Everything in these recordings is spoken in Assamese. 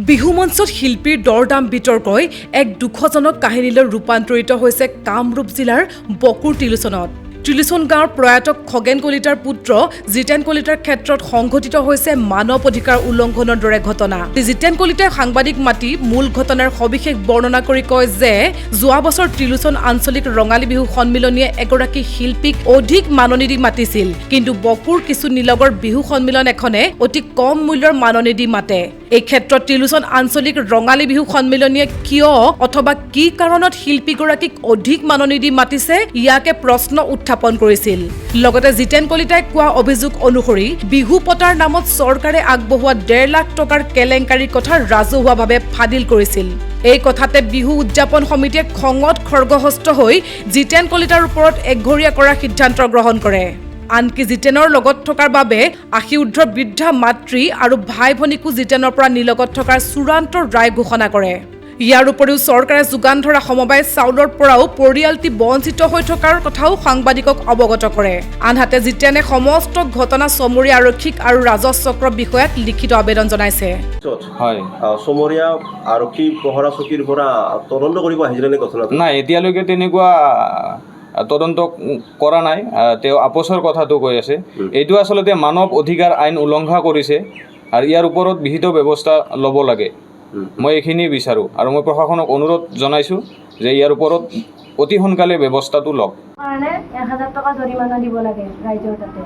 বিহু মঞ্চত শিল্পীৰ দৰদাম বিতৰ্কই এক দুখজনক কাহিনীলৈ ৰূপান্তৰিত হৈছে কামৰূপ জিলাৰ বকুৰ টিলুচনত। টিলুচন গাঁৱৰ প্ৰয়াত খগেন কলিতাৰ পুত্ৰ জিতেন কলিতাৰ ক্ষেত্ৰত সংঘটিত হৈছে মানৱ অধিকাৰ উলংঘনৰ দৰে ঘটনা। জিতেন কলিতাই সাংবাদিক মাতি মূল ঘটনাৰ সবিশেষ বৰ্ণনা কৰি কয় যে যোৱা বছৰ টিলুচন আঞ্চলিক ৰঙালী বিহু সন্মিলনীয়ে এগৰাকী শিল্পীক অধিক মাননি মাতিছিল, কিন্তু বকুৰ কিছু নিলগৰ বিহু সন্মিলন এখনে অতি কম মূল্যৰ মাননি মাতে। এই ক্ষেত্ৰত টিলুচন আঞ্চলিক ৰঙালী বিহু সন্মিলনীয়ে কিয় অথবা কি কাৰণত শিল্পীগৰাকীক অধিক মাননি মাতিছে ইয়াকে প্ৰশ্ন উত্থাপন কৰিছিল। লগতে জিতেন কলিতাই কোৱা অভিযোগ অনুসৰি বিহু পতাৰ নামত চৰকাৰে আগবঢ়োৱা 1.5 লাখ টকাৰ কেলেংকাৰীৰ কথা ৰাজহুৱাভাৱে ফাদিল কৰিছিল। এই কথাতে বিহু উদযাপন সমিতিয়ে খঙত খৰ্গহস্ত হৈ জিতেন কলিতাৰ ওপৰত একঘৰীয়া কৰাৰ সিদ্ধান্ত গ্ৰহণ কৰে। আনকি জিতেনৰ লগত থকাৰ বাবে 80 বৃদ্ধা মাতৃ আৰু ভাই ভনীকো জিতেনৰ পৰা নিলগত থকাৰ চূড়ান্ত ৰায় ঘোষণা কৰে। ইয়াৰ উপৰিও চৰকাৰে যোগান ধৰা সমবায় চাউলৰ পৰাও পৰিয়ালটি বঞ্চিত হৈ থকাৰ কথাও সাংবাদিকক অৱগত কৰে। আনহাতে জিতেনে সমস্ত ঘটনা চমৰীয়া আৰক্ষীক আৰু ৰাজহ চক্ৰ বিষয়াক লিখিত আবেদন জনাইছে। হয়, চমৰীয়া আৰক্ষী পহৰা চকীৰ পৰা তদন্ত কৰিব আহিছিলে নে ঘটনাটো? নাই, এতিয়ালৈকে তেনেকুৱা তদন্ত কৰা নাই। তেওঁ আপোচৰ কথাটো কৈ আছে। এইটো আচলতে মানৱ অধিকাৰ আইন উলংঘা কৰিছে আৰু ইয়াৰ ওপৰত বিহিত ব্যৱস্থা ল'ব লাগে। মই এইখিনি বিচাৰোঁ আৰু মই প্ৰশাসনক অনুৰোধ জনাইছোঁ যে ইয়াৰ ওপৰত অতি সোনকালে ব্যৱস্থাটো লওক। 1000 টকা জৰিমনা দিব লাগে ৰাইজৰ তাতে।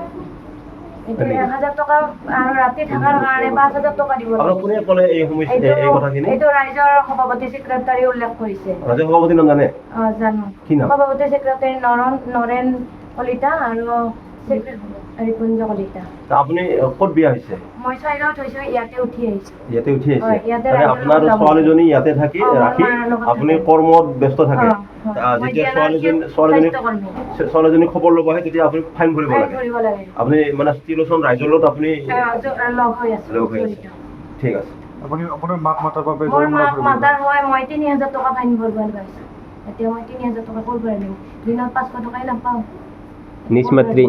এইটো 1000 টকা আৰু ৰাতি থকাৰ কাৰণে 5000 টকা দিব লাগে। আৰু কোনে ক'লে এই সমস্যা এই কথাখিনি? এইটো ৰাইজৰ সভাপতি সেক্ৰেটাৰী উল্লেখ কৰিছে। ৰাজ্য সভাপতি নাম জানে? জানো। কি নাম? সভাপতি সেক্ৰেটাৰী নৰেন কলিতা আৰু ৰিপুঞ্জ কলিতা। আপুনি ক'ত বিয়া হৈছে? মই চাইলত হৈছো, ইয়াতে উঠি আহিছো। ইয়াতে উঠি আহিছে? ইয়াতে আপোনাৰ ছোৱালীজনী ইয়াতে থাকি ৰাখি আপুনি কৰ্মত ব্যস্ত থাকে। যেতিয়া ছোৱালীজনী খবৰ ল'ব আহে তেতিয়া আপুনি ফাইন ভৰিব লাগে। আপুনি মানে টিলুচন ৰাইজৰ লগত আপুনি লগ হৈ আছে। ঠিক আছে। আপুনি আপোনাৰ মাক মাতাৰ বাবে মোৰ মাক মাতাৰ হয় মই 3000 টকা ফাইন ভৰিব লাগিছে। এতিয়া মই 3000 টকা ক'ৰ পৰা দিম? দিনত 500 টকাই নাপাওঁ। নিজ মাতৃ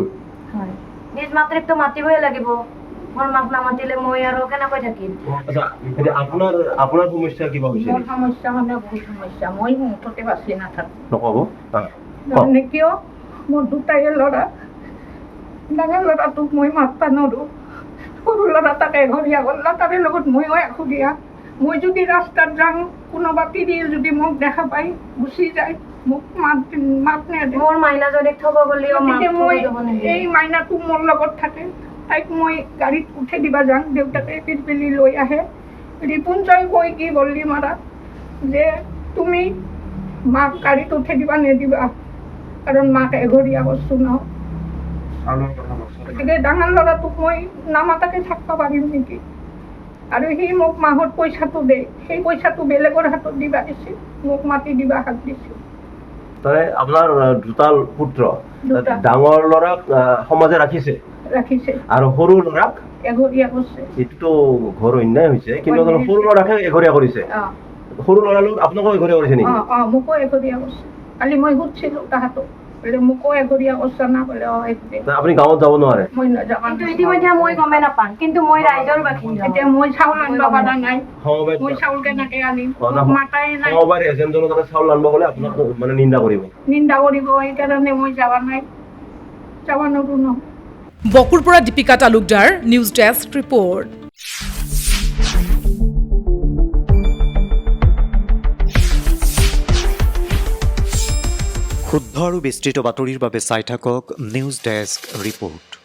হয়, নিজ মাতৃকটো মাতিবই লাগিব। মোৰ মাক নামাতিলে মই আৰু কেনেকৈ থাকিম? আচ্ছা, এতিয়া আপোনাৰ সমস্যা কিবা হৈছে? মোৰ সমস্যা মানে বহুত সমস্যা। মই মুঠতে বাচি নাথাকোঁ। নক'ব? মানে কিয় মোৰ দুটাই ল'ৰা। ডাঙৰ ল'ৰাটোক মই মাতব নোৱাৰোঁ। সৰু ল'ৰা তাকে ঘৰীয়া গ'লা, তাৰে লগত ময়ো এখৰীয়া। মই যদি ৰাস্তাত যাওঁ, কোনোবা তিৰি যদি মোক দেখা পাই গুচি যায়, মোক মাত নেদে। মোৰ মাইনাজনীক থব গ'লেও মই এই মাইনাটো মোৰ লগত থাকে। তাইক মই গাড়ীত উঠাই দিবা যাওঁ, দেউতাকে পিলপিলি লৈ আহে। ৰিপুঞ্জয় কৈ কি বল্লি মাৰা যে তুমি মাক গাড়ীত উঠাই দিবা নিদিবা, কাৰণ মাক এঘৰীয়া বস্তু নহয়। গতিকে ডাঙৰ ল'ৰাটোক মই নামাতাকে থাকিব পাৰিম নেকি? আৰু সি মোক মাহত পইচাটো দিয়ে, সেই পইচাটো বেলেগৰ হাতত দিবা দিছিল, মোক মাতি দিবা হাত দিছিল। তাৰে আপোনাৰ দুটা পুত্ৰ, ডাঙৰ ল'ৰাক সমাজে ৰাখিছে আৰু সৰু ল'ৰাক এঘৰীয়া কৰিছে। এইটোতো ঘৰ অন্যায় হৈছে, কিন্তু সৰু ল'ৰাকে এঘৰীয়া কৰিছে। সৰু ল'ৰাৰ লগত আপোনাকো এঘৰীয়া কৰিছে নেকি? মোকো এঘৰীয়া কৰিছে। কালি মই সুধিছিলোঁ তাহাঁতক, মোকো এঘৰীয়া কৰিছে না বোলে। আপুনি গাঁৱত যাব নোৱাৰে? মই নাযাওঁ। কিন্তু ইতিমধ্যে মই গমেই নাপাম, কিন্তু মই ৰাইজৰ বাসিন্দা। এতিয়া মই চাউল আনিব পৰা নাই। মই চাউল কেনেকে আনিম? মাতাই নাই। সমবায়ৰ এজেণ্টজনৰ তাতে চাউল আনিব গ'লে আপোনাক মানে নিন্দা কৰিব। সেইকাৰণে মই যাব নোৱাৰোঁ ন। বকুৰ পৰা Dipika Talukdar, news desk report. শুদ্ধ আৰু বিস্তৃত বাতৰিৰ বাবে চাই থাকক নিউজ ডেস্ক ৰিপৰ্ট।